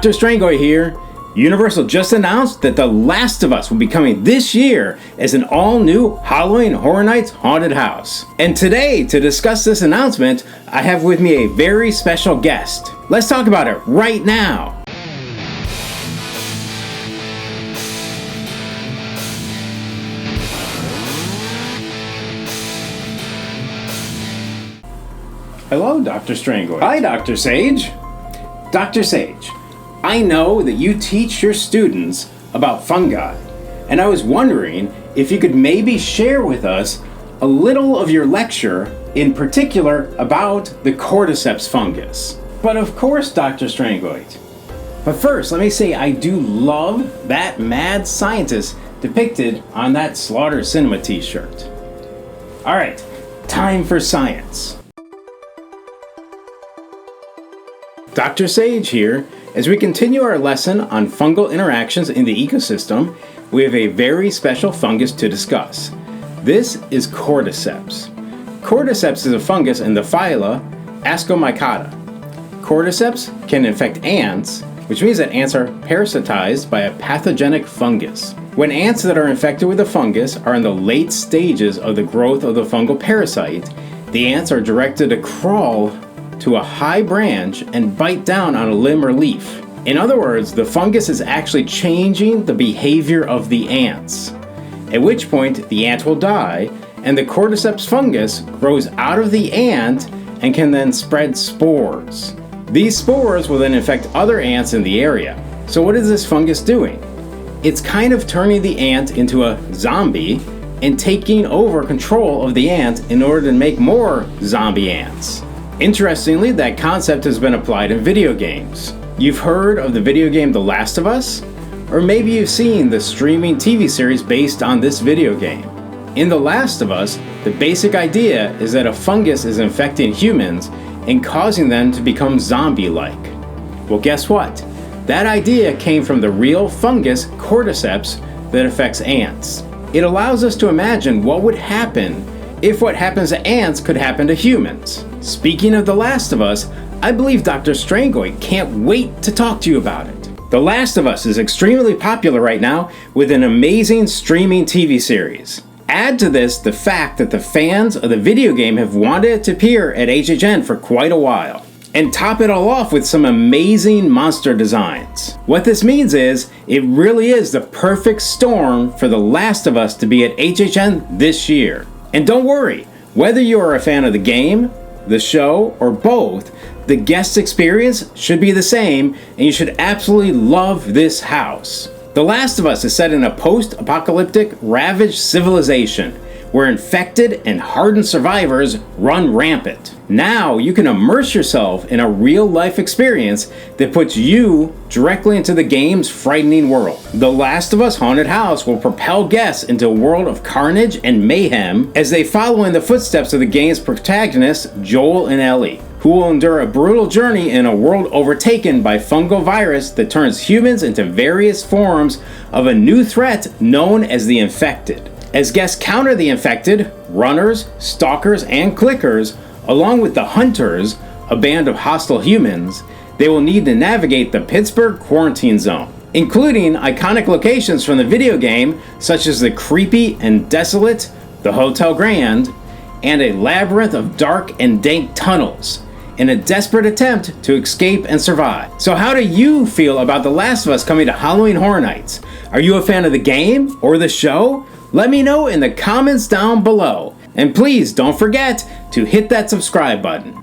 Dr. Strengoit here. Universal just announced that The Last of Us will be coming this year as an all-new Halloween Horror Nights haunted house. And today, to discuss this announcement, I have with me a very special guest. Let's talk about it right now. Hello, Dr. Strengoit. Hi, Dr. Sage. Dr. Sage, I know that you teach your students about fungi, and I was wondering if you could maybe share with us a little of your lecture, in particular about the cordyceps fungus. But of course, Dr. Strengoit. But first, let me say I do love that mad scientist depicted on that Slaughter Cinema t-shirt. Alright, time for science. Dr. Sage here. As we continue our lesson on fungal interactions in the ecosystem, we have a very special fungus to discuss. This is cordyceps. Cordyceps is a fungus in the phyla Ascomycota. Cordyceps can infect ants, which means that ants are parasitized by a pathogenic fungus. When ants that are infected with the fungus are in the late stages of the growth of the fungal parasite, the ants are directed to crawl to a high branch and bite down on a limb or leaf. In other words, the fungus is actually changing the behavior of the ants, at which point the ant will die and the cordyceps fungus grows out of the ant and can then spread spores. These spores will then infect other ants in the area. So what is this fungus doing? It's kind of turning the ant into a zombie and taking over control of the ant in order to make more zombie ants. Interestingly, that concept has been applied in video games. You've heard of the video game The Last of Us? Or maybe you've seen the streaming TV series based on this video game. In The Last of Us, the basic idea is that a fungus is infecting humans and causing them to become zombie-like. Well, guess what? That idea came from the real fungus cordyceps that affects ants. It allows us to imagine what would happen if what happens to ants could happen to humans. Speaking of The Last of Us, I believe Dr. Strengoit can't wait to talk to you about it. The Last of Us is extremely popular right now with an amazing streaming TV series. Add to this the fact that the fans of the video game have wanted it to appear at HHN for quite a while. And top it all off with some amazing monster designs. What this means is, it really is the perfect storm for The Last of Us to be at HHN this year. And don't worry, whether you are a fan of the game, the show, or both, the guest experience should be the same, and you should absolutely love this house. The Last of Us is set in a post-apocalyptic, ravaged civilization, where infected and hardened survivors run rampant. Now you can immerse yourself in a real-life experience that puts you directly into the game's frightening world. The Last of Us Haunted House will propel guests into a world of carnage and mayhem as they follow in the footsteps of the game's protagonists, Joel and Ellie, who will endure a brutal journey in a world overtaken by fungal virus that turns humans into various forms of a new threat known as the infected. As guests counter the infected, runners, stalkers, and clickers, along with the hunters, a band of hostile humans, they will need to navigate the Pittsburgh quarantine zone, including iconic locations from the video game, such as the creepy and desolate the Hotel Grand, and a labyrinth of dark and dank tunnels, in a desperate attempt to escape and survive. So how do you feel about The Last of Us coming to Halloween Horror Nights? Are you a fan of the game or the show? Let me know in the comments down below. And please don't forget to hit that subscribe button.